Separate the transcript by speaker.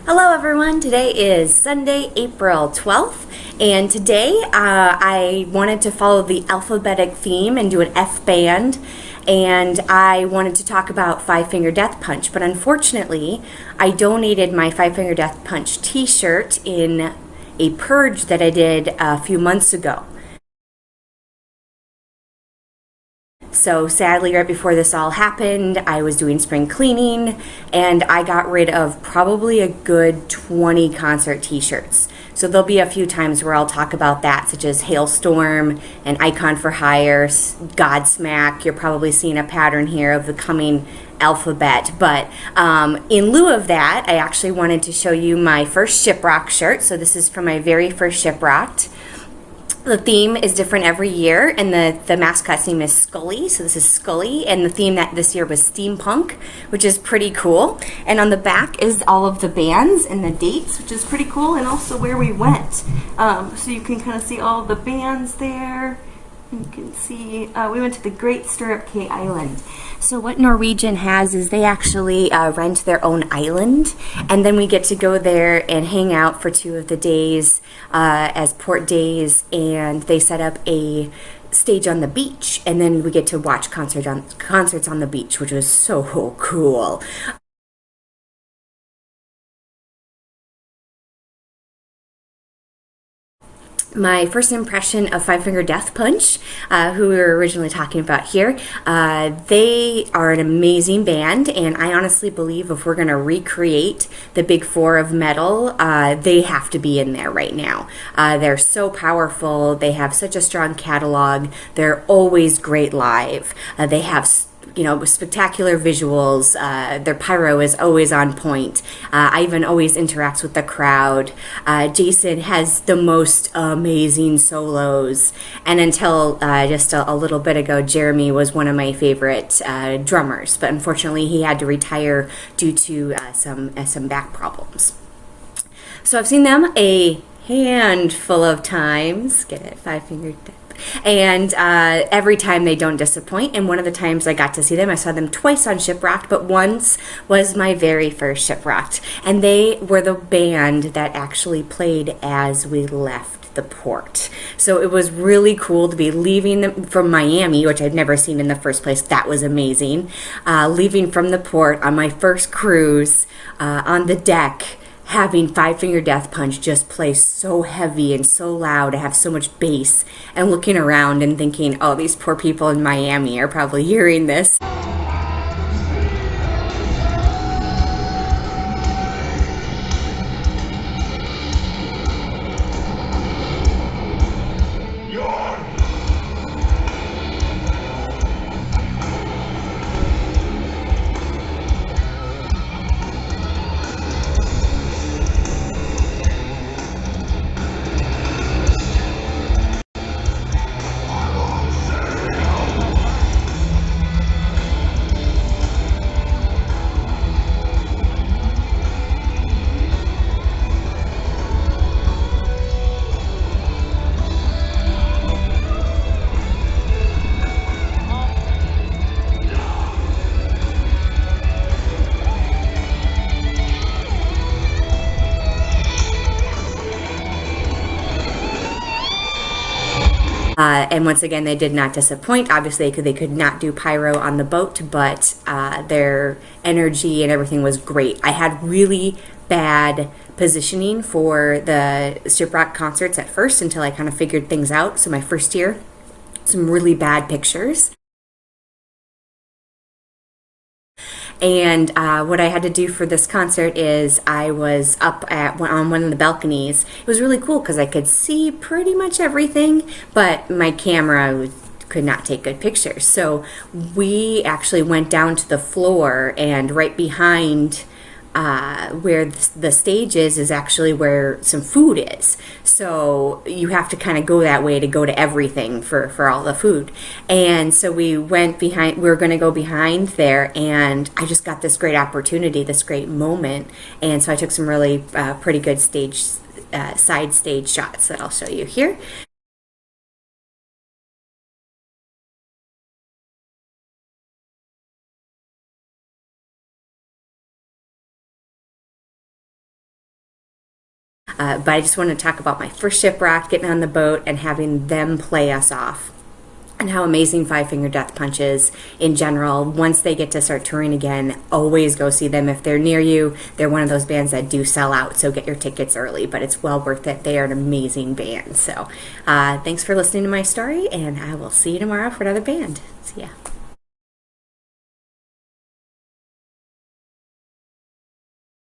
Speaker 1: Hello everyone, today is Sunday, April 12th, and today I wanted to follow the alphabetic theme and do an F band, and I wanted to talk about Five Finger Death Punch, but unfortunately I donated my Five Finger Death Punch t-shirt in a purge that I did a few months ago. So sadly, right before this all happened, I was doing spring cleaning and I got rid of probably a good 20 concert t-shirts. So there'll be a few times where I'll talk about that, such as Hailstorm and Icon for Hire, Godsmack. You're probably seeing a pattern here of the coming alphabet. But in lieu of that, I actually wanted to show you my first Shiprocked shirt. So this is from my very first Shiprocked. The theme is different every year, and the mascot's name is Scully, so this is Scully, and the theme that this year was steampunk, which is pretty cool. And on the back is all of the bands and the dates, which is pretty cool, and also where we went. So you can kind of see all the bands there. You can see we went to the Great Stirrup Cay Island. So what Norwegian has is they actually rent their own island, and then we get to go there and hang out for 2 of the days as port days, and they set up a stage on the beach, and then we get to watch concerts on the beach, which was so cool. My first impression of Five Finger Death Punch, who we were originally talking about here, they are an amazing band, and I honestly believe if we're going to recreate the big four of metal, they have to be in there right now. They're so powerful, they have such a strong catalog, they're always great live, they have spectacular visuals. Their pyro is always on point. Ivan always interacts with the crowd. Jason has the most amazing solos. And until just a little bit ago, Jeremy was one of my favorite drummers. But unfortunately, he had to retire due to some back problems. So I've seen them a handful of times. Get it? Five Finger Death. And every time they don't disappoint. And one of the times I got to see them, I saw them twice on Shiprocked, but once was my very first Shiprocked. And they were the band that actually played as we left the port. So it was really cool to be leaving them from Miami, which I'd never seen in the first place. That was amazing. Leaving from the port on my first cruise on the deck, having Five Finger Death Punch just play so heavy and so loud, to have so much bass, and looking around and thinking, oh, these poor people in Miami are probably hearing this. And once again, they did not disappoint. Obviously, they could not do pyro on the boat, but their energy and everything was great. I had really bad positioning for the Shiprocked concerts at first until I kind of figured things out. So my first year, some really bad pictures. And what I had to do for this concert is I was up on one of the balconies. It was really cool because I could see pretty much everything, but my camera could not take good pictures. So we actually went down to the floor, and right behind where the stage is actually where some food is. So you have to kind of go that way to go to everything for all the food. And so we were going to go behind there, and I just got this great opportunity, this great moment. And so I took some really pretty good side stage shots that I'll show you here. But I just want to talk about my first Shiprocked, getting on the boat and having them play us off, and how amazing Five Finger Death Punch is in general. Once they get to start touring again, always go see them. If they're near you, they're one of those bands that do sell out, so get your tickets early, but it's well worth it. They are an amazing band. So thanks for listening to my story, and I will see you tomorrow for another band. See ya.